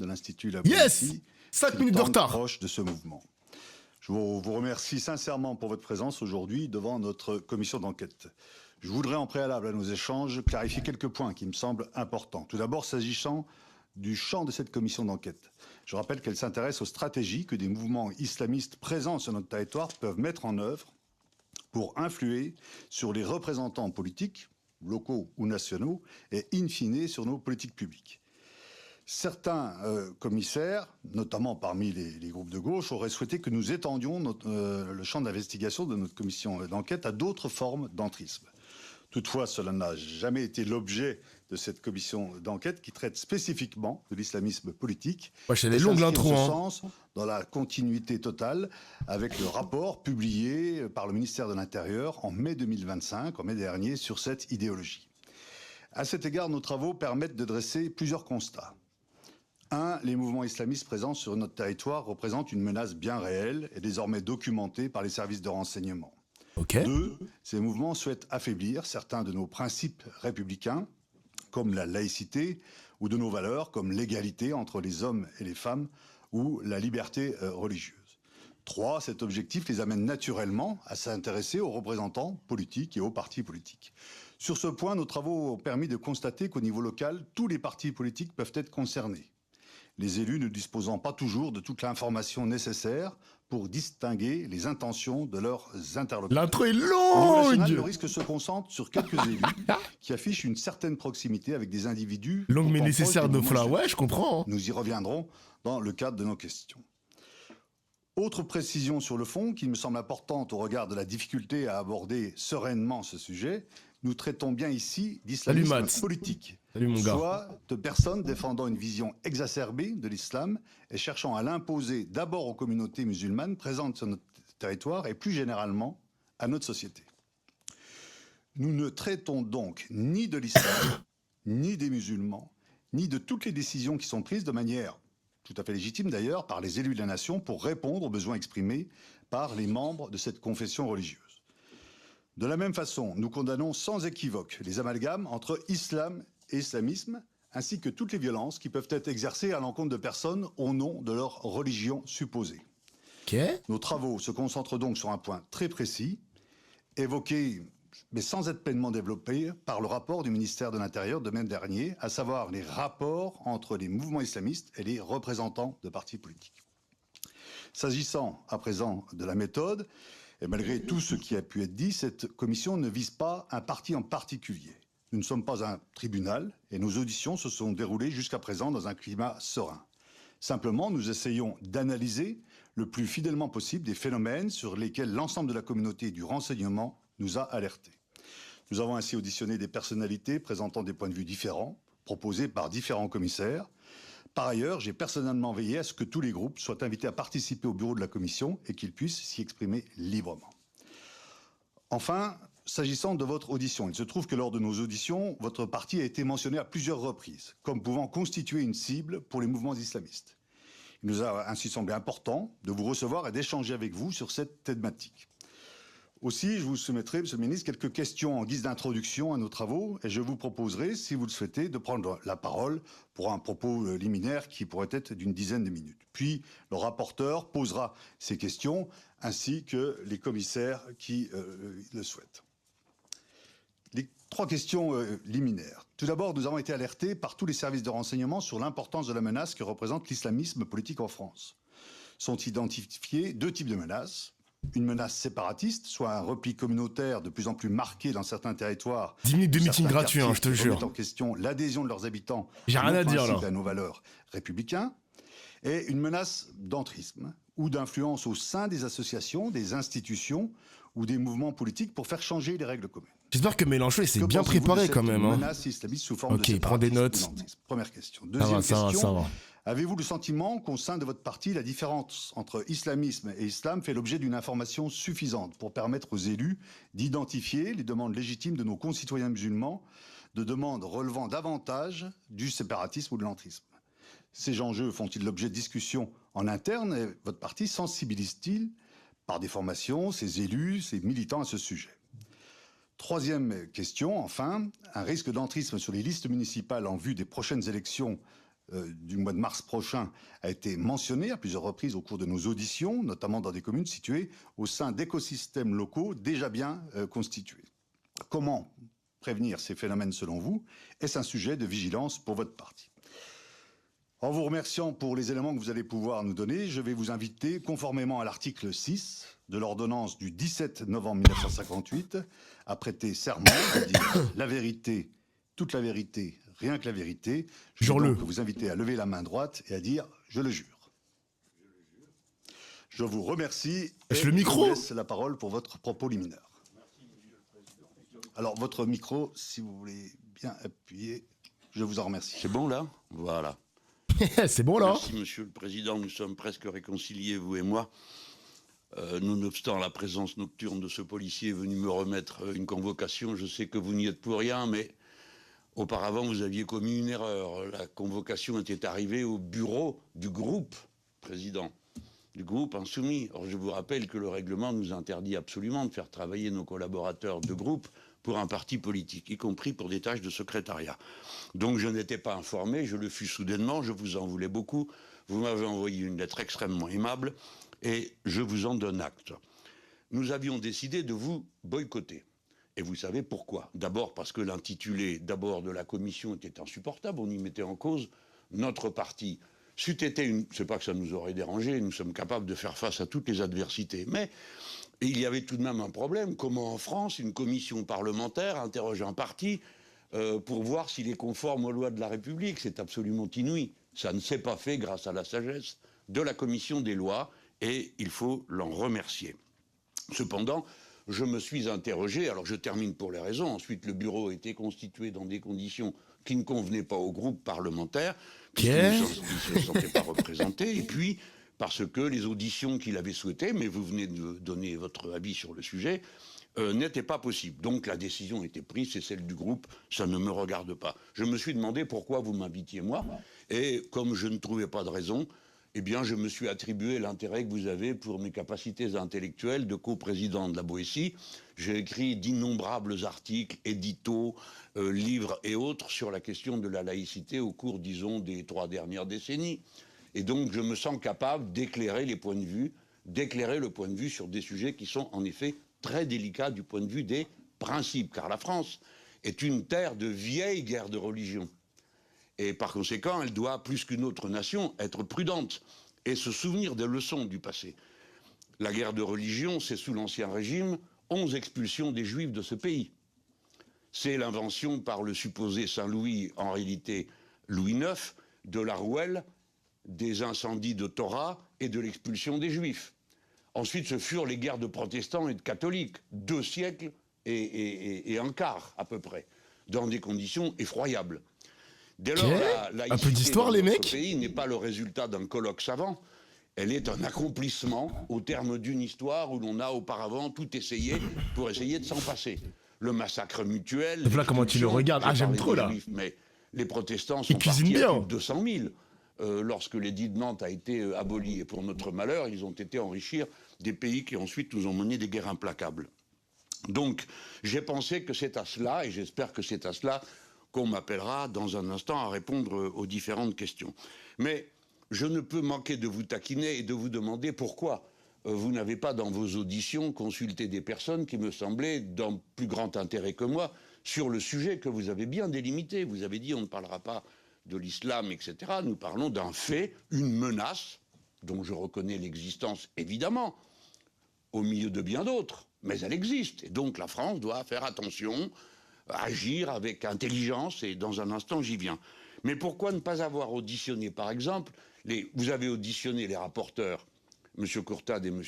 de l'Institut La Yes Boétie, 5 minutes de retard. proche de ce mouvement. Je vous remercie sincèrement pour votre présence aujourd'hui devant notre commission d'enquête. Je voudrais en préalable à nos échanges clarifier quelques points qui me semblent importants. Tout d'abord, s'agissant du champ de cette commission d'enquête. Je rappelle qu'elle s'intéresse aux stratégies que des mouvements islamistes présents sur notre territoire peuvent mettre en œuvre pour influer sur les représentants politiques, locaux ou nationaux, et in fine sur nos politiques publiques. Certains commissaires, notamment parmi les groupes de gauche, auraient souhaité que nous étendions le champ d'investigation de notre commission d'enquête à d'autres formes d'entrisme. Toutefois, cela n'a jamais été l'objet de cette commission d'enquête qui traite spécifiquement de l'islamisme politique. Ouais, c'est des longues l'intro, En ce sens, dans la continuité totale avec le rapport publié par le ministère de l'Intérieur en mai 2025, en mai dernier, sur cette idéologie. À cet égard, nos travaux permettent de dresser plusieurs constats. 1. Les mouvements islamistes présents sur notre territoire représentent une menace bien réelle et désormais documentée par les services de renseignement. Ok. 2. Ces mouvements souhaitent affaiblir certains de nos principes républicains, comme la laïcité, ou de nos valeurs, comme l'égalité entre les hommes et les femmes, ou la liberté religieuse. 3. Cet objectif les amène naturellement à s'intéresser aux représentants politiques et aux partis politiques. Sur ce point, nos travaux ont permis de constater qu'au niveau local, tous les partis politiques peuvent être concernés. Les élus ne disposant pas toujours de toute l'information nécessaire pour distinguer les intentions de leurs interlocuteurs. L'intro est Au niveau national, le longue. risque se concentre sur quelques élus qui affichent une certaine proximité avec des individus. Longue mais pourtant nécessaire proches des de mouvements Fla. Ouais, je comprends. Nous y reviendrons dans le cadre de nos questions. Autre précision sur le fond qui me semble importante au regard de la difficulté à aborder sereinement ce sujet, nous traitons bien ici Salut, d'islamisme Matt. politique, Salut mon gars. soit de personnes défendant une vision exacerbée de l'islam et cherchant à l'imposer d'abord aux communautés musulmanes présentes sur notre territoire et plus généralement à notre société. Nous ne traitons donc ni de l'islam, ni des musulmans, ni de toutes les décisions qui sont prises de manière tout à fait légitime d'ailleurs par les élus de la nation pour répondre aux besoins exprimés par les membres de cette confession religieuse. De la même façon, nous condamnons sans équivoque les amalgames entre islam et islamisme, ainsi que toutes les violences qui peuvent être exercées à l'encontre de personnes au nom de leur religion supposée. Ok. Nos travaux se concentrent donc sur un point très précis, évoqué, mais sans être pleinement développé, par le rapport du ministère de l'Intérieur de mai dernier, à savoir les rapports entre les mouvements islamistes et les représentants de partis politiques. S'agissant à présent de la méthode, et malgré tout ce qui a pu être dit, cette commission ne vise pas un parti en particulier. Nous ne sommes pas un tribunal et nos auditions se sont déroulées jusqu'à présent dans un climat serein. Simplement, nous essayons d'analyser le plus fidèlement possible des phénomènes sur lesquels l'ensemble de la communauté du renseignement nous a alertés. Nous avons ainsi auditionné des personnalités présentant des points de vue différents, proposés par différents commissaires. Par ailleurs, j'ai personnellement veillé à ce que tous les groupes soient invités à participer au bureau de la commission et qu'ils puissent s'y exprimer librement. Enfin, s'agissant de votre audition, il se trouve que lors de nos auditions, votre parti a été mentionné à plusieurs reprises comme pouvant constituer une cible pour les mouvements islamistes. Il nous a ainsi semblé important de vous recevoir et d'échanger avec vous sur cette thématique. Aussi, je vous soumettrai, Monsieur le Ministre, quelques questions en guise d'introduction à nos travaux et je vous proposerai, si vous le souhaitez, de prendre la parole pour un propos liminaire qui pourrait être d'une dizaine de minutes. Puis, le rapporteur posera ces questions ainsi que les commissaires qui le souhaitent. Les 3 questions liminaires. Tout d'abord, nous avons été alertés par tous les services de renseignement sur l'importance de la menace que représente l'islamisme politique en France. Sont identifiés 2 types de menaces. Une menace séparatiste, soit un repli communautaire de plus en plus marqué dans certains territoires. 10 minutes de où meeting certains gratuit, hein, je te quartiers jure. remettent en question l'adhésion de leurs habitants J'ai rien à dire, là. à nos valeurs républicaines. Et une menace d'entrisme ou d'influence au sein des associations, des institutions ou des mouvements politiques pour faire changer les règles communes. J'espère que Mélenchon il s'est Que bien pensez-vous de préparé cette quand même. Hein. menace islamiste sous forme de Ok, il prend des séparatisme notes. ou d'entrisme? Première question. Ça Deuxième va, ça va, question. ça va. Avez-vous le sentiment qu'au sein de votre parti, la différence entre islamisme et islam fait l'objet d'une information suffisante pour permettre aux élus d'identifier les demandes légitimes de nos concitoyens musulmans, de demandes relevant davantage du séparatisme ou de l'entrisme? Ces enjeux font-ils l'objet de discussions en interne et votre parti sensibilise-t-il par des formations ces élus, ces militants à ce sujet? Troisième question, enfin, un risque d'entrisme sur les listes municipales en vue des prochaines élections du mois de mars prochain a été mentionné à plusieurs reprises au cours de nos auditions, notamment dans des communes situées au sein d'écosystèmes locaux déjà bien constitués. Comment prévenir ces phénomènes selon vous? Est-ce un sujet de vigilance pour votre parti? En vous remerciant pour les éléments que vous allez pouvoir nous donner, je vais vous inviter, conformément à l'article 6 de l'ordonnance du 17 novembre 1958, à prêter serment, à dire la vérité, toute la vérité, rien que la vérité. Je vais donc vous inviter à lever la main droite et à dire « je le jure ». Je vous remercie et je vous laisse la parole pour votre propos liminaire. Alors, votre micro, si vous voulez bien appuyer, je vous en remercie. C'est bon, là? Voilà. C'est bon, là? Merci, Monsieur le Président. Nous sommes presque réconciliés, vous et moi. Nonobstant la présence nocturne de ce policier venu me remettre une convocation, je sais que vous n'y êtes pour rien, mais auparavant, vous aviez commis une erreur. La convocation était arrivée au bureau du groupe, Président, du groupe insoumis. Or, je vous rappelle que le règlement nous interdit absolument de faire travailler nos collaborateurs de groupe pour un parti politique, y compris pour des tâches de secrétariat. Donc je n'étais pas informé, je le fus soudainement, je vous en voulais beaucoup. Vous m'avez envoyé une lettre extrêmement aimable et je vous en donne acte. Nous avions décidé de vous boycotter. Et vous savez pourquoi? D'abord parce que l'intitulé de la commission était insupportable, on y mettait en cause notre parti. C'eût été une... C'est pas que ça nous aurait dérangé, nous sommes capables de faire face à toutes les adversités, mais il y avait tout de même un problème. Comment en France, une commission parlementaire interroge un parti pour voir s'il est conforme aux lois de la République? C'est absolument inouï. Ça ne s'est pas fait grâce à la sagesse de la commission des lois et il faut l'en remercier. Cependant, je me suis interrogé, alors je termine pour les raisons, ensuite le bureau a été constitué dans des conditions qui ne convenaient pas au groupe parlementaire, puisqu'il ne se sentait pas représenté, et puis parce que les auditions qu'il avait souhaitées, mais vous venez de donner votre avis sur le sujet, n'étaient pas possibles. Donc la décision était prise, c'est celle du groupe, ça ne me regarde pas. Je me suis demandé pourquoi vous m'invitiez moi, et comme je ne trouvais pas de raison, eh bien je me suis attribué l'intérêt que vous avez pour mes capacités intellectuelles de coprésident de la Boétie. J'ai écrit d'innombrables articles, éditos, livres et autres sur la question de la laïcité au cours, disons, des 3 dernières décennies. Et donc, je me sens capable d'éclairer les points de vue, d'éclairer le point de vue sur des sujets qui sont en effet très délicats du point de vue des principes. Car la France est une terre de vieilles guerres de religion. Et par conséquent, elle doit, plus qu'une autre nation, être prudente et se souvenir des leçons du passé. La guerre de religion, c'est sous l'Ancien Régime, 11 expulsions des Juifs de ce pays. C'est l'invention par le supposé Saint-Louis, en réalité Louis IX, de la rouelle, des incendies de Torah et de l'expulsion des Juifs. Ensuite, ce furent les guerres de protestants et de catholiques, 2 siècles et un quart à peu près, dans des conditions effroyables. Dès lors, la laïcité dans notre pays n'est pas le résultat d'un colloque savant, elle est un accomplissement au terme d'une histoire où l'on a auparavant tout essayé pour essayer de s'en passer. Le massacre mutuel... Voilà comment tu le regardes. Ah, j'aime trop, là. Juifs, mais les protestants sont partis à plus de 200 000. Lorsque l'édit de Nantes a été aboli. Et pour notre malheur, ils ont été enrichir des pays qui ensuite nous ont mené des guerres implacables. Donc, j'ai pensé que c'est à cela, et j'espère que c'est à cela qu'on m'appellera dans un instant à répondre aux différentes questions. Mais je ne peux manquer de vous taquiner et de vous demander pourquoi vous n'avez pas dans vos auditions consulté des personnes qui me semblaient d'un plus grand intérêt que moi sur le sujet que vous avez bien délimité. Vous avez dit on ne parlera pas de l'islam, etc. Nous parlons d'un fait, une menace, dont je reconnais l'existence évidemment, au milieu de bien d'autres, mais elle existe. Et donc la France doit faire attention, agir avec intelligence, et dans un instant j'y viens. Mais pourquoi ne pas avoir auditionné, par exemple, vous avez auditionné les rapporteurs, M. Courtade et M.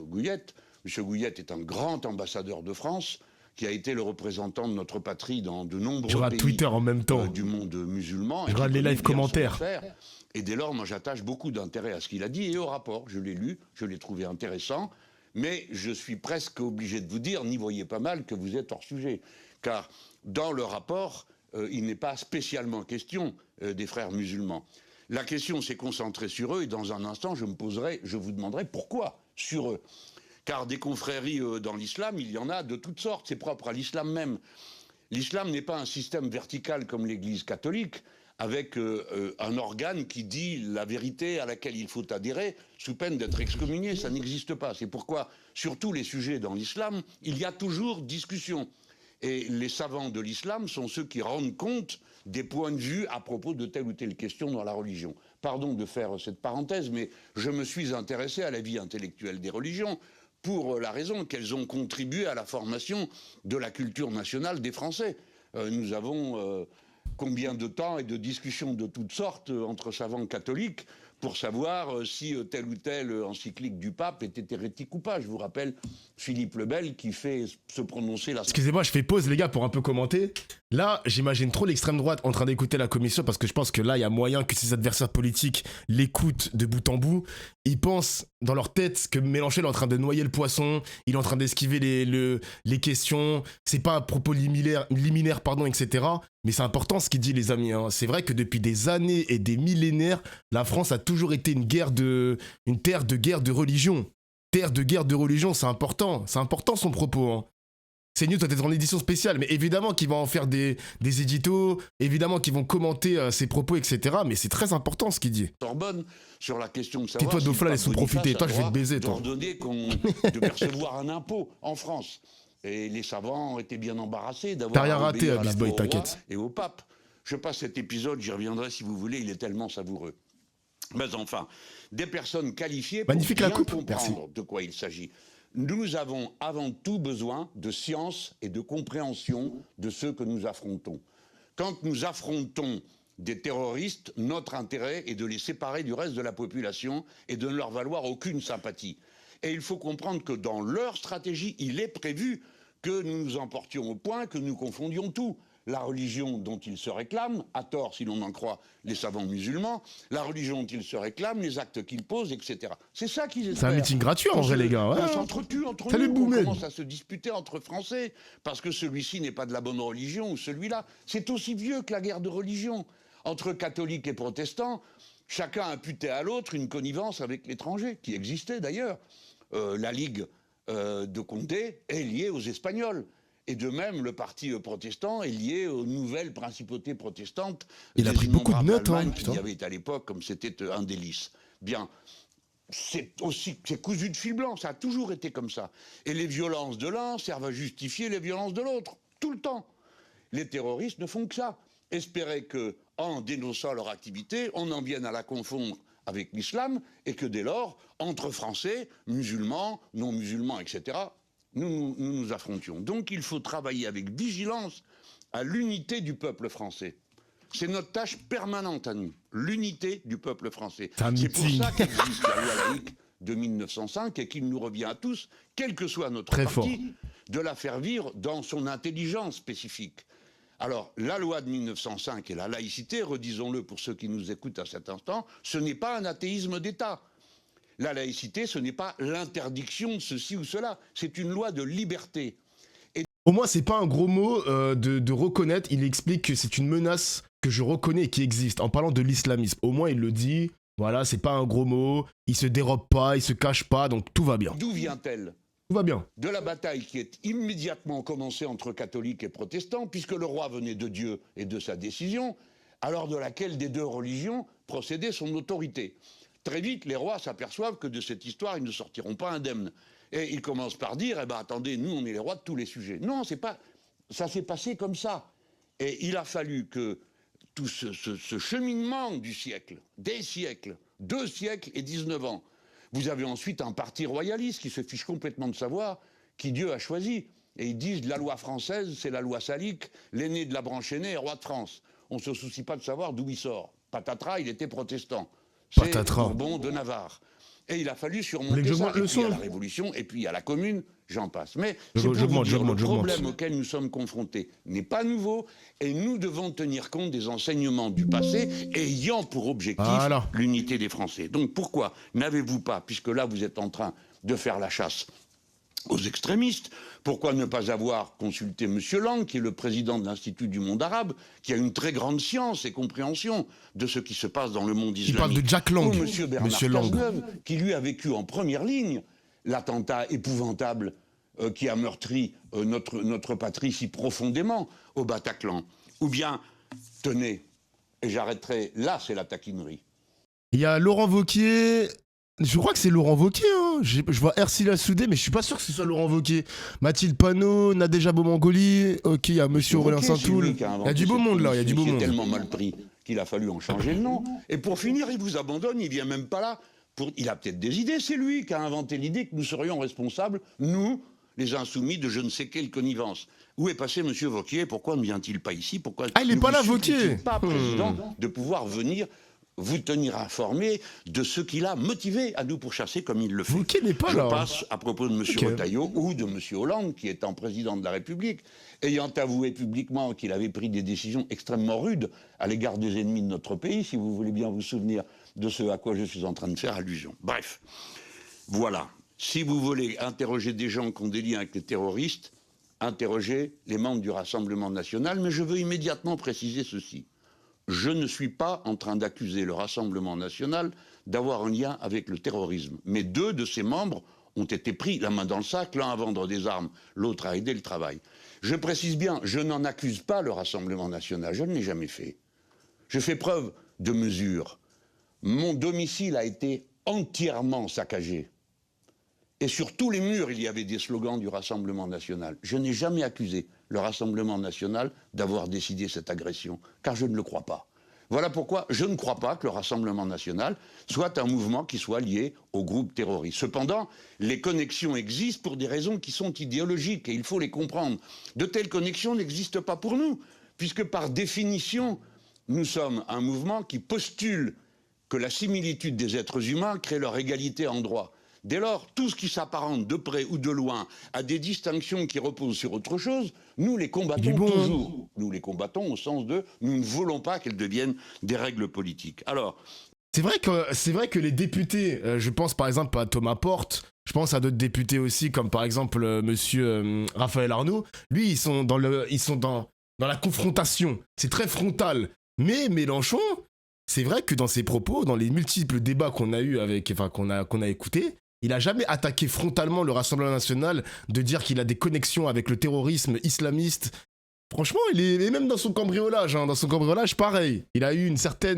Gouillette. M. Gouillette est un grand ambassadeur de France, qui a été le représentant de notre patrie dans de nombreux pays Twitter en même temps. Du monde musulman. Je regarde les live commentaires. Et dès lors, moi j'attache beaucoup d'intérêt à ce qu'il a dit et au rapport. Je l'ai lu, je l'ai trouvé intéressant, mais je suis presque obligé de vous dire, n'y voyez pas mal que vous êtes hors sujet. Car dans le rapport, il n'est pas spécialement question des frères musulmans. La question s'est concentrée sur eux et dans un instant, je vous demanderai pourquoi sur eux. Car des confréries dans l'islam, il y en a de toutes sortes, c'est propre à l'islam même. L'islam n'est pas un système vertical comme l'Église catholique, avec un organe qui dit la vérité à laquelle il faut adhérer, sous peine d'être excommunié. Ça n'existe pas. C'est pourquoi, sur tous les sujets dans l'islam, il y a toujours discussion. Et les savants de l'islam sont ceux qui rendent compte des points de vue à propos de telle ou telle question dans la religion. Pardon de faire cette parenthèse, mais je me suis intéressé à la vie intellectuelle des religions pour la raison qu'elles ont contribué à la formation de la culture nationale des Français. Nous avons combien de temps et de discussions de toutes sortes entre savants catholiques pour savoir si telle ou telle encyclique du pape était hérétique ou pas. Je vous rappelle Philippe le Bel qui fait se prononcer la... Excusez-moi, je fais pause les gars pour un peu commenter. Là, j'imagine trop l'extrême droite en train d'écouter la commission parce que je pense que là, il y a moyen que ses adversaires politiques l'écoutent de bout en bout. Ils pensent dans leur tête que Mélenchon est en train de noyer le poisson, il est en train d'esquiver les questions, c'est pas un propos liminaire, etc. Mais c'est important ce qu'il dit les amis. Hein. C'est vrai que depuis des années et des millénaires, la France a toujours été une terre de guerre de religion. Terre de guerre de religion, c'est important son propos. Hein. C'est News, toi t'es en édition spéciale, mais évidemment qu'ils vont en faire des éditos, évidemment qu'ils vont commenter ses propos, etc. Mais c'est très important ce qu'il dit. Sorbonne sur la question de savoir. Tais-toi, si Dauphin, laisse-nous profiter. Toi, je vais te baiser, toi. De percevoir un impôt en France. Et les savants étaient bien embarrassés d'avoir. T'as rien raté, Abyss Boy, t'inquiète. Et au pape. Je passe cet épisode, j'y reviendrai si vous voulez, il est tellement savoureux. Mais enfin, des personnes qualifiées pour magnifique bien la coupe. comprendre Merci. de quoi il s'agit. Nous avons avant tout besoin de science et de compréhension de ceux que nous affrontons. Quand nous affrontons des terroristes, notre intérêt est de les séparer du reste de la population et de ne leur valoir aucune sympathie. Et il faut comprendre que dans leur stratégie, il est prévu que nous nous emportions au point que nous confondions tout. La religion dont ils se réclament, à tort si l'on en croit les savants musulmans, la religion dont ils se réclament, les actes qu'ils posent, etc. C'est ça qu'ils espèrent. C'est un meeting gratuit en vrai les gars. Ouais. On s'entretue entre Salut, nous, on Boumen. commence à se disputer entre Français, parce que celui-ci n'est pas de la bonne religion ou celui-là. C'est aussi vieux que la guerre de religion. Entre catholiques et protestants, chacun imputait à l'autre une connivence avec l'étranger, qui existait d'ailleurs. La Ligue de Condé est liée aux Espagnols. Et de même, le parti protestant est lié aux nouvelles principautés protestantes. Il a pris beaucoup de notes, hein, qu'il y avait à l'époque, comme c'était un délice. Bien, c'est cousu de fil blanc, ça a toujours été comme ça. Et les violences de l'un servent à justifier les violences de l'autre, tout le temps. Les terroristes ne font que ça. Espérer que, en dénonçant leur activité, on en vienne à la confondre avec l'islam, et que dès lors, entre Français, musulmans, non-musulmans, etc., nous affrontions. Donc il faut travailler avec vigilance à l'unité du peuple français. C'est notre tâche permanente à nous, l'unité du peuple français. C'est pour ça qu'existe la loi laïque de 1905 et qu'il nous revient à tous, quel que soit notre parti, de la faire vivre dans son intelligence spécifique. Alors, la loi de 1905 et la laïcité, redisons-le pour ceux qui nous écoutent à cet instant, ce n'est pas un athéisme d'État. La laïcité, ce n'est pas l'interdiction de ceci ou cela, c'est une loi de liberté. Et... Au moins, c'est pas un gros mot de reconnaître, il explique que c'est une menace que je reconnais et qui existe, en parlant de l'islamisme. Au moins, il le dit, voilà, c'est pas un gros mot, il se dérobe pas, il se cache pas, donc tout va bien. D'où vient-elle ? Tout va bien. De la bataille qui est immédiatement commencée entre catholiques et protestants, puisque le roi venait de Dieu et de sa décision, alors de laquelle des deux religions procédait son autorité. Très vite, les rois s'aperçoivent que de cette histoire, ils ne sortiront pas indemnes. Et ils commencent par dire, eh ben attendez, nous on est les rois de tous les sujets. Non, c'est pas, ça s'est passé comme ça. Et il a fallu que tout ce cheminement du siècle, des siècles, 2 siècles et 19 ans, vous avez ensuite un parti royaliste qui se fiche complètement de savoir qui Dieu a choisi. Et ils disent, la loi française, c'est la loi salique, l'aîné de la branche aînée est roi de France. On ne se soucie pas de savoir d'où il sort. Patatras, il était protestant. C'est Bourbon de Navarre. Et il a fallu surmonter ça, et puis à la Révolution, et puis à la Commune, j'en passe. Mais c'est pour vous dire, le problème auquel nous sommes confrontés n'est pas nouveau, et nous devons tenir compte des enseignements du passé, ayant pour objectif l'unité des Français. Donc pourquoi n'avez-vous pas, puisque là vous êtes en train de faire la chasse aux extrémistes, pourquoi ne pas avoir consulté M. Lang, qui est le président de l'Institut du monde arabe, qui a une très grande science et compréhension de ce qui se passe dans le monde islamique. Il parle de Jack Lang, ou M. Bernard Cazeneuve, qui lui a vécu en première ligne l'attentat épouvantable qui a meurtri notre patrie si profondément au Bataclan. Ou bien, tenez, et j'arrêterai. Là, c'est la taquinerie. Il y a Laurent Wauquiez. Je crois que c'est Laurent Wauquiez. Hein. Je vois Ercila Soudé, mais je suis pas sûr que ce soit Laurent Wauquiez. Mathilde Panot, Nadège Bomangoli. Ok, il y a Monsieur Aurélien Saint-Toul. Il y a du beau monde là, il y a du beau monde. Il est tellement mal pris qu'il a fallu en changer le nom. Et pour finir, il vous abandonne, il vient même pas là. Il a peut-être des idées, c'est lui qui a inventé l'idée que nous serions responsables, nous, les insoumis, de je ne sais quelle connivence. Où est passé M. Wauquiez? Pourquoi ne vient-il pas ici? Pourquoi il n'est pas là, Wauquiez. Pas président de pouvoir venir vous tenir informé de ce qu'il a motivé à nous pourchasser comme il le fait. Wauquiez n'est pas là. Je passe à propos de M. Retailleau ou de M. Hollande, qui étant président de la République, ayant avoué publiquement qu'il avait pris des décisions extrêmement rudes à l'égard des ennemis de notre pays, si vous voulez bien vous souvenir de ce à quoi je suis en train de faire allusion. Bref, voilà. Si vous voulez interroger des gens qui ont des liens avec les terroristes, interrogez les membres du Rassemblement national, mais je veux immédiatement préciser ceci. Je ne suis pas en train d'accuser le Rassemblement national d'avoir un lien avec le terrorisme. Mais 2 de ses membres ont été pris la main dans le sac, l'un à vendre des armes, l'autre à aider le travail. Je précise bien, je n'en accuse pas le Rassemblement national, je ne l'ai jamais fait. Je fais preuve de mesure. Mon domicile a été entièrement saccagé. Et sur tous les murs, il y avait des slogans du Rassemblement national. Je n'ai jamais accusé le Rassemblement national d'avoir décidé cette agression, car je ne le crois pas. Voilà pourquoi je ne crois pas que le Rassemblement national soit un mouvement qui soit lié au groupe terroriste. Cependant, les connexions existent pour des raisons qui sont idéologiques, et il faut les comprendre. De telles connexions n'existent pas pour nous, puisque par définition, nous sommes un mouvement qui postule que la similitude des êtres humains crée leur égalité en droit. Dès lors, tout ce qui s'apparente de près ou de loin à des distinctions qui reposent sur autre chose, nous les combattons toujours. Nous les combattons au sens de nous ne voulons pas qu'elles deviennent des règles politiques. Alors, c'est vrai que les députés, je pense par exemple à Thomas Porte, je pense à d'autres députés aussi, comme par exemple monsieur Raphaël Arnaud, lui ils sont dans la confrontation, c'est très frontal. Mais Mélenchon, c'est vrai que dans ses propos, dans les multiples débats qu'on a eu qu'on a écoutés, il a jamais attaqué frontalement le Rassemblement national de dire qu'il a des connexions avec le terrorisme islamiste. Franchement, et même dans son cambriolage, pareil. Il a eu un certain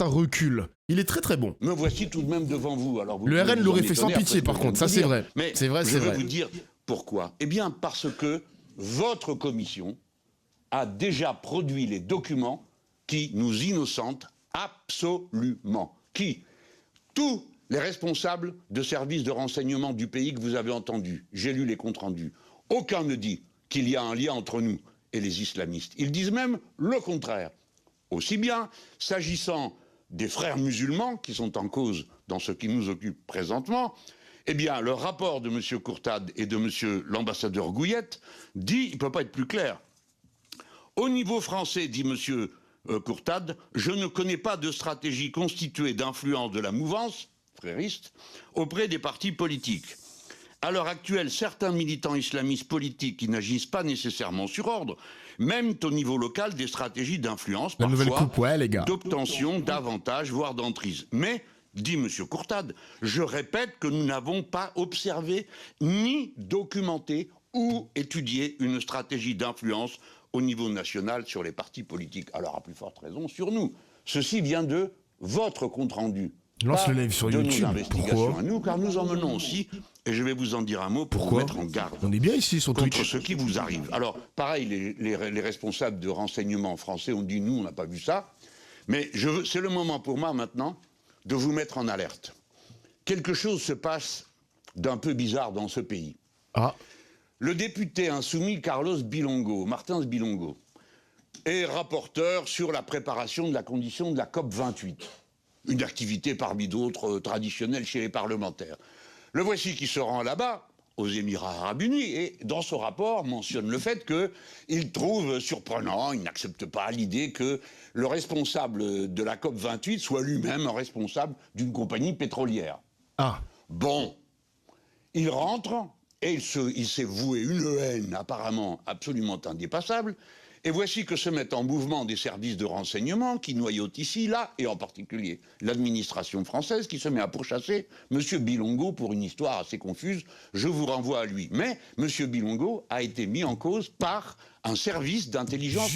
recul. Il est très très bon. Me voici tout de même devant vous. Alors le RN l'aurait fait sans pitié, par contre. Ça, c'est vrai. Mais c'est vrai, je vais vous dire pourquoi. Eh bien, parce que votre commission a déjà produit les documents qui nous innocentent absolument. Qui? Tous les responsables de services de renseignement du pays que vous avez entendus. J'ai lu les comptes rendus. Aucun ne dit qu'il y a un lien entre nous et les islamistes. Ils disent même le contraire. Aussi bien s'agissant des frères musulmans qui sont en cause dans ce qui nous occupe présentement, eh bien le rapport de M. Courtade et de M. l'ambassadeur Gouillette dit, il ne peut pas être plus clair. Au niveau français, dit M. Courtade, je ne connais pas de stratégie constituée d'influence de la mouvance frériste auprès des partis politiques. À l'heure actuelle, certains militants islamistes politiques qui n'agissent pas nécessairement sur ordre mènent au niveau local des stratégies d'influence, parfois d'obtention d'avantages, voire d'emprise. Mais, dit M. Courtade, je répète que nous n'avons pas observé ni documenté ou étudié une stratégie d'influence au niveau national sur les partis politiques. Alors, à plus forte raison, sur nous. Ceci vient de votre compte-rendu. Lance le live sur YouTube. Pourquoi à nous, car nous en menons aussi, et je vais vous en dire un mot pour vous mettre en garde. On est bien ici sur contre Twitch. Ce qui vous arrive. Alors, pareil, les responsables de renseignement français ont dit, nous, on n'a pas vu ça. Mais c'est le moment pour moi, maintenant, de vous mettre en alerte. Quelque chose se passe d'un peu bizarre dans ce pays. Ah. Le député insoumis Carlos Bilongo, Martins Bilongo, est rapporteur sur la préparation de la condition de la COP28. Une activité parmi d'autres traditionnelles chez les parlementaires. Le voici qui se rend là-bas, aux Émirats Arabes Unis, et dans son rapport mentionne le fait qu'il trouve surprenant, il n'accepte pas l'idée que le responsable de la COP28 soit lui-même un responsable d'une compagnie pétrolière. Ah. Bon, il rentre et il s'est voué une haine apparemment absolument indépassable, Et voici que se mettent en mouvement des services de renseignement qui noyautent ici, là, et en particulier l'administration française qui se met à pourchasser M. Bilongo pour une histoire assez confuse. Je vous renvoie à lui. Mais M. Bilongo a été mis en cause par un service d'intelligence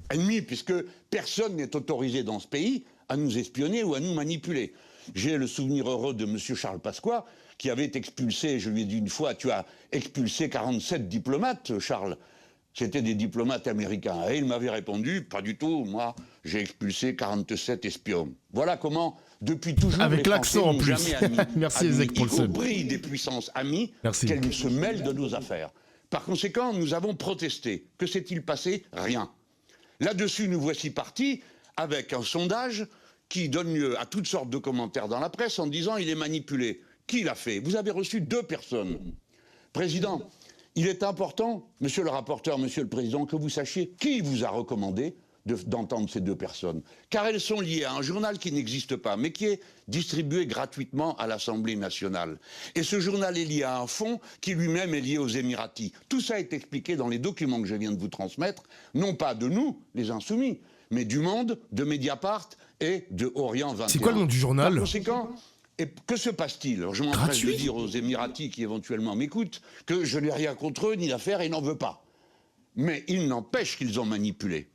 ennemi, puisque personne n'est autorisé dans ce pays à nous espionner ou à nous manipuler. J'ai le souvenir heureux de M. Charles Pasqua, qui avait expulsé, je lui ai dit une fois, tu as expulsé 47 diplomates, Charles. C'était des diplomates américains. Et il m'avait répondu, pas du tout, moi, j'ai expulsé 47 espions. Voilà comment, depuis toujours, avec l'accent en plus. Jamais admis, Merci Ezek pour le sub. Y compris des puissances amies, qu'elles se mêlent de nos affaires. Par conséquent, nous avons protesté. Que s'est-il passé? Rien. Là-dessus, nous voici partis avec un sondage qui donne lieu à toutes sortes de commentaires dans la presse en disant il est manipulé. Qui l'a fait? Vous avez reçu 2 personnes. Président, il est important, monsieur le rapporteur, monsieur le président, que vous sachiez qui vous a recommandé d'entendre ces 2 personnes. Car elles sont liées à un journal qui n'existe pas, mais qui est distribué gratuitement à l'Assemblée nationale. Et ce journal est lié à un fonds qui lui-même est lié aux Émiratis. Tout ça est expliqué dans les documents que je viens de vous transmettre, non pas de nous, les Insoumis, mais du Monde, de Mediapart et de Orient 21. C'est quoi le nom du journal? Par conséquent, et que se passe-t-il? Je m'empresse de dire aux Émiratis qui éventuellement m'écoutent que je n'ai rien contre eux ni l'affaire et n'en veux pas. Mais il n'empêche qu'ils ont manipulé.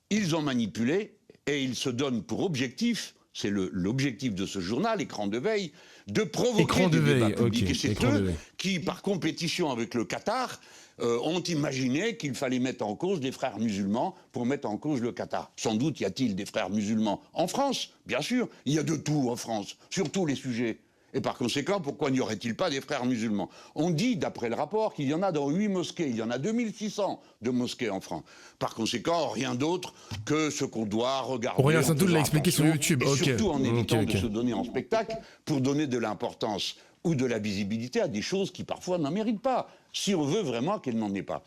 Ils ont manipulé et ils se donnent pour objectif, c'est l'objectif de ce journal, Écran de veille, de provoquer des débats publics. Et c'est eux qui, par compétition avec le Qatar, ont imaginé qu'il fallait mettre en cause des frères musulmans pour mettre en cause le Qatar. Sans doute y a-t-il des frères musulmans en France, bien sûr, il y a de tout en France, sur tous les sujets. Et par conséquent, pourquoi n'y aurait-il pas des frères musulmans? On dit, d'après le rapport, qu'il y en a dans 8 mosquées, il y en a 2600 de mosquées en France. Par conséquent, rien d'autre que ce qu'on doit regarder. Aurélien Saint-Doux l'a expliqué sur YouTube. Et surtout en évitant de se donner en spectacle pour donner de l'importance ou de la visibilité à des choses qui parfois n'en méritent pas, si on veut vraiment qu'elles n'en aient pas.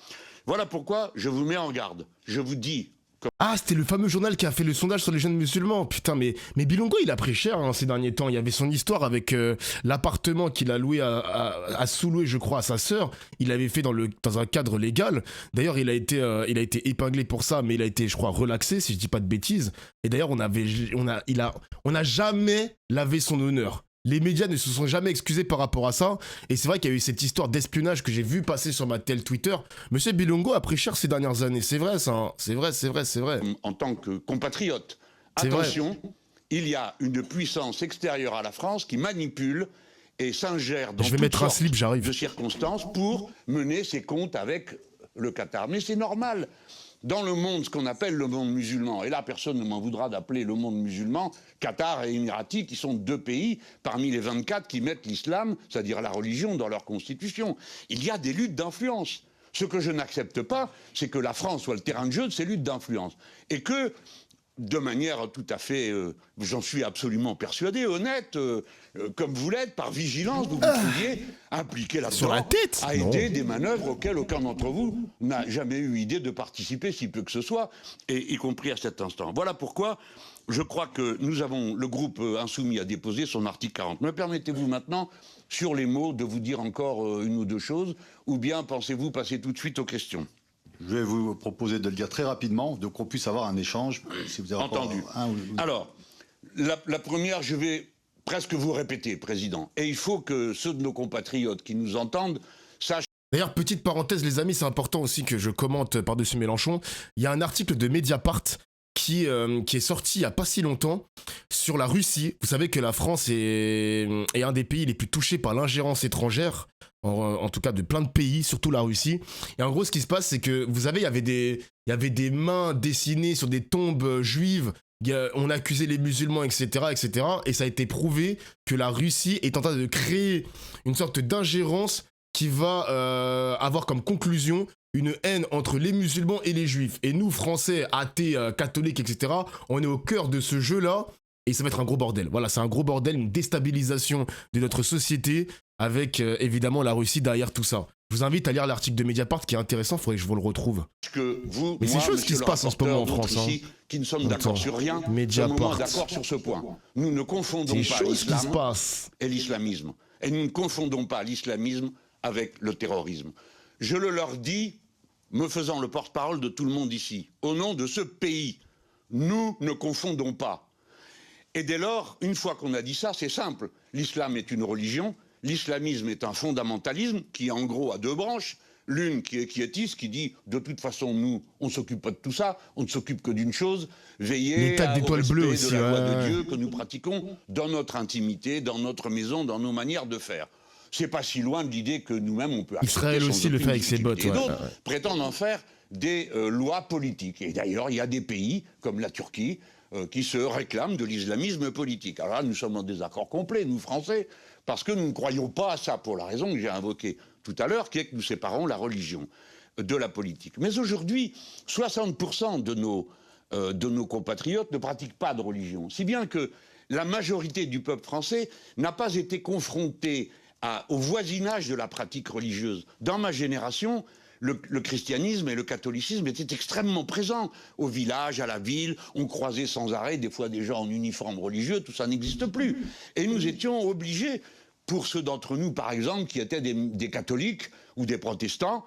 Voilà pourquoi je vous mets en garde. Je vous dis... Ah, c'était le fameux journal qui a fait le sondage sur les jeunes musulmans. Putain, mais Bilongo, il a pris cher ces derniers temps. Il y avait son histoire avec l'appartement qu'il a loué à sous-louer, je crois, à sa sœur. Il l'avait fait dans un cadre légal. D'ailleurs, il a été épinglé pour ça, mais il a été, je crois, relaxé, si je dis pas de bêtises. Et d'ailleurs, on n'a jamais lavé son honneur. Les médias ne se sont jamais excusés par rapport à ça. Et c'est vrai qu'il y a eu cette histoire d'espionnage que j'ai vu passer sur ma telle Twitter. Monsieur Bilongo a pris cher ces dernières années. C'est vrai, ça. Hein. C'est vrai. En tant que compatriote, attention, il y a une puissance extérieure à la France qui manipule et s'ingère dans toutes sortes de circonstances pour mener ses comptes avec le Qatar. Mais c'est normal. Dans le monde, ce qu'on appelle le monde musulman, et là personne ne m'en voudra d'appeler le monde musulman, Qatar et Émiratis, qui sont 2 pays parmi les 24 qui mettent l'islam, c'est-à-dire la religion, dans leur constitution. Il y a des luttes d'influence. Ce que je n'accepte pas, c'est que la France soit le terrain de jeu de ces luttes d'influence. Et que, de manière tout à fait, j'en suis absolument persuadé, honnête, comme vous l'êtes, par vigilance, vous pouviez impliquer là-dedans à aider des manœuvres auxquelles aucun d'entre vous n'a jamais eu idée de participer, si peu que ce soit, et y compris à cet instant. Voilà pourquoi je crois que le groupe Insoumis a déposé son article 40. Me permettez-vous maintenant, sur les mots, de vous dire encore une ou 2 choses, ou bien pensez-vous passer tout de suite aux questions? Je vais vous proposer de le dire très rapidement, donc qu'on puisse avoir un échange. Si vous avez entendu. Alors, la première, je vais presque vous répéter, Président. Et il faut que ceux de nos compatriotes qui nous entendent sachent... D'ailleurs, petite parenthèse, les amis, c'est important aussi que je commente par-dessus Mélenchon. Il y a un article de Mediapart qui est sorti il n'y a pas si longtemps sur la Russie. Vous savez que la France est un des pays les plus touchés par l'ingérence étrangère, en tout cas de plein de pays, surtout la Russie. Et en gros, ce qui se passe, c'est que vous savez, il y avait des mains dessinées sur des tombes juives. On accusait les musulmans, etc., etc. Et ça a été prouvé que la Russie est en train de créer une sorte d'ingérence qui va avoir comme conclusion une haine entre les musulmans et les juifs. Et nous, Français, athées, catholiques, etc., on est au cœur de ce jeu-là, et ça va être un gros bordel. Voilà, c'est un gros bordel, une déstabilisation de notre société, avec évidemment la Russie derrière tout ça. Je vous invite à lire l'article de Mediapart qui est intéressant, il faudrait que je vous le retrouve. Mais c'est chose qui se passe en ce moment en France. Ici, qui ne sommes d'accord sur rien, Mediapart. D'accord sur ce point. Nous ne confondons pas l'islam et l'islamisme. Et nous ne confondons pas l'islamisme avec le terrorisme. Je le leur dis me faisant le porte-parole de tout le monde ici, au nom de ce pays, nous ne confondons pas. Et dès lors, une fois qu'on a dit ça, c'est simple. L'islam est une religion, l'islamisme est un fondamentalisme qui, en gros, a deux branches. L'une qui est quiétiste, qui dit de toute façon, nous, on ne s'occupe pas de tout ça, on ne s'occupe que d'une chose, veiller au respect de la loi de Dieu que nous pratiquons dans notre intimité, dans notre maison, dans nos manières de faire. C'est pas si loin de l'idée que nous-mêmes, on peut Israël aussi le fait avec ses bottes. Et d'autres prétendent en faire des lois politiques. Et d'ailleurs, il y a des pays, comme la Turquie, qui se réclament de l'islamisme politique. Alors là, nous sommes en désaccord complet, nous, Français, parce que nous ne croyons pas à ça, pour la raison que j'ai invoquée tout à l'heure, qui est que nous séparons la religion de la politique. Mais aujourd'hui, 60% de nos compatriotes ne pratiquent pas de religion. Si bien que la majorité du peuple français n'a pas été confrontée au voisinage de la pratique religieuse. Dans ma génération, le christianisme et le catholicisme étaient extrêmement présents au village, à la ville. On croisait sans arrêt des fois des gens en uniforme religieux, tout ça n'existe plus. Et nous étions obligés, pour ceux d'entre nous, par exemple, qui étaient des catholiques ou des protestants,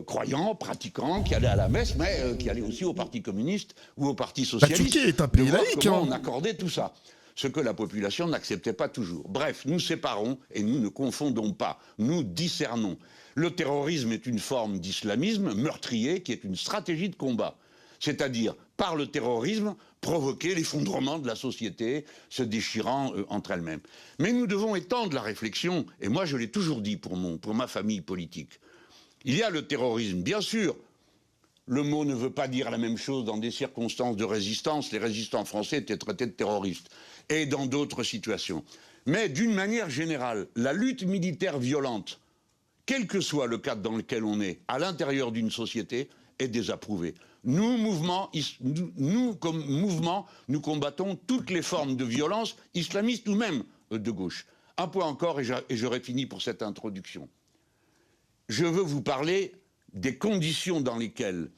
croyants, pratiquants, qui allaient à la messe, mais qui allaient aussi au Parti communiste ou au Parti socialiste. La Turquie est un pays laïque. Comment on accordait tout ça, ce que la population n'acceptait pas toujours. Bref, nous séparons et nous ne confondons pas, nous discernons. Le terrorisme est une forme d'islamisme meurtrier qui est une stratégie de combat. C'est-à-dire, par le terrorisme, provoquer l'effondrement de la société, se déchirant entre elles-mêmes. Mais nous devons étendre la réflexion, et moi je l'ai toujours dit pour ma famille politique. Il y a le terrorisme, bien sûr. Le mot ne veut pas dire la même chose dans des circonstances de résistance. Les résistants français étaient traités de terroristes. Et dans d'autres situations. Mais d'une manière générale, la lutte militaire violente, quel que soit le cadre dans lequel on est, à l'intérieur d'une société, est désapprouvée. Nous, comme mouvement, nous combattons toutes les formes de violence, islamistes ou même de gauche. Un point encore, et j'aurai fini pour cette introduction. Je veux vous parler des conditions dans lesquelles,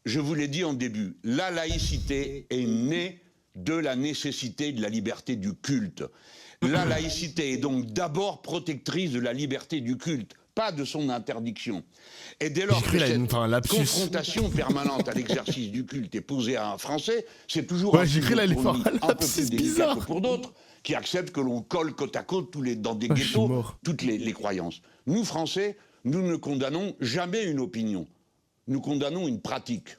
je vous l'ai dit en début, la laïcité est née de la nécessité de la liberté du culte. La laïcité est donc d'abord protectrice de la liberté du culte, pas de son interdiction. Et dès lors que cette confrontation permanente à l'exercice du culte est posée à un Français, c'est toujours un peu plus délicat que pour d'autres, qui acceptent que l'on colle côte à côte dans des ghettos toutes les croyances. Nous, Français, nous ne condamnons jamais une opinion. Nous condamnons une pratique.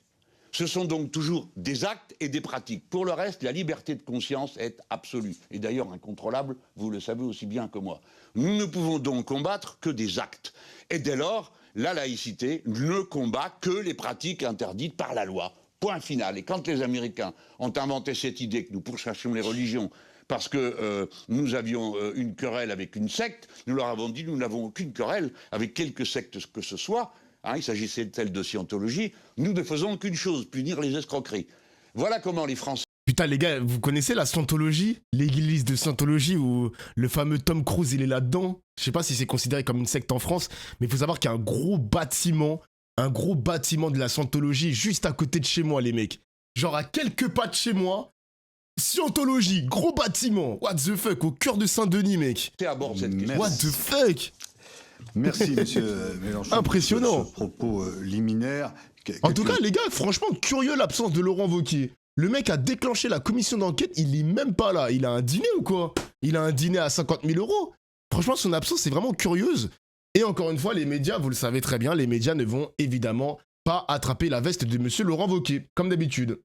Ce sont donc toujours des actes et des pratiques. Pour le reste, la liberté de conscience est absolue. Et d'ailleurs incontrôlable, vous le savez aussi bien que moi. Nous ne pouvons donc combattre que des actes. Et dès lors, la laïcité ne combat que les pratiques interdites par la loi. Point final. Et quand les Américains ont inventé cette idée que nous pourchassions les religions parce que nous avions une querelle avec une secte, nous leur avons dit nous n'avons aucune querelle avec quelque secte que ce soit. Hein, il s'agissait de celle de Scientologie. Nous ne faisons qu'une chose, punir les escroqueries. Voilà comment les Français... Putain les gars, vous connaissez la Scientologie? L'église de Scientologie où le fameux Tom Cruise il est là-dedans? Je sais pas si c'est considéré comme une secte en France, mais il faut savoir qu'il y a un gros bâtiment de la Scientologie juste à côté de chez moi les mecs. Genre à quelques pas de chez moi, Scientologie, gros bâtiment. What the fuck, au cœur de Saint-Denis mec. À bord cette question. What the fuck. Merci, monsieur Mélenchon. Impressionnant. Pour ce propos liminaire. En tout cas, les gars, franchement, curieux l'absence de Laurent Wauquiez. Le mec a déclenché la commission d'enquête, il est même pas là. Il a un dîner ou quoi? Il a un dîner à 50 000 €. Franchement, son absence est vraiment curieuse. Et encore une fois, les médias, vous le savez très bien, les médias ne vont évidemment pas attraper la veste de monsieur Laurent Wauquiez, comme d'habitude.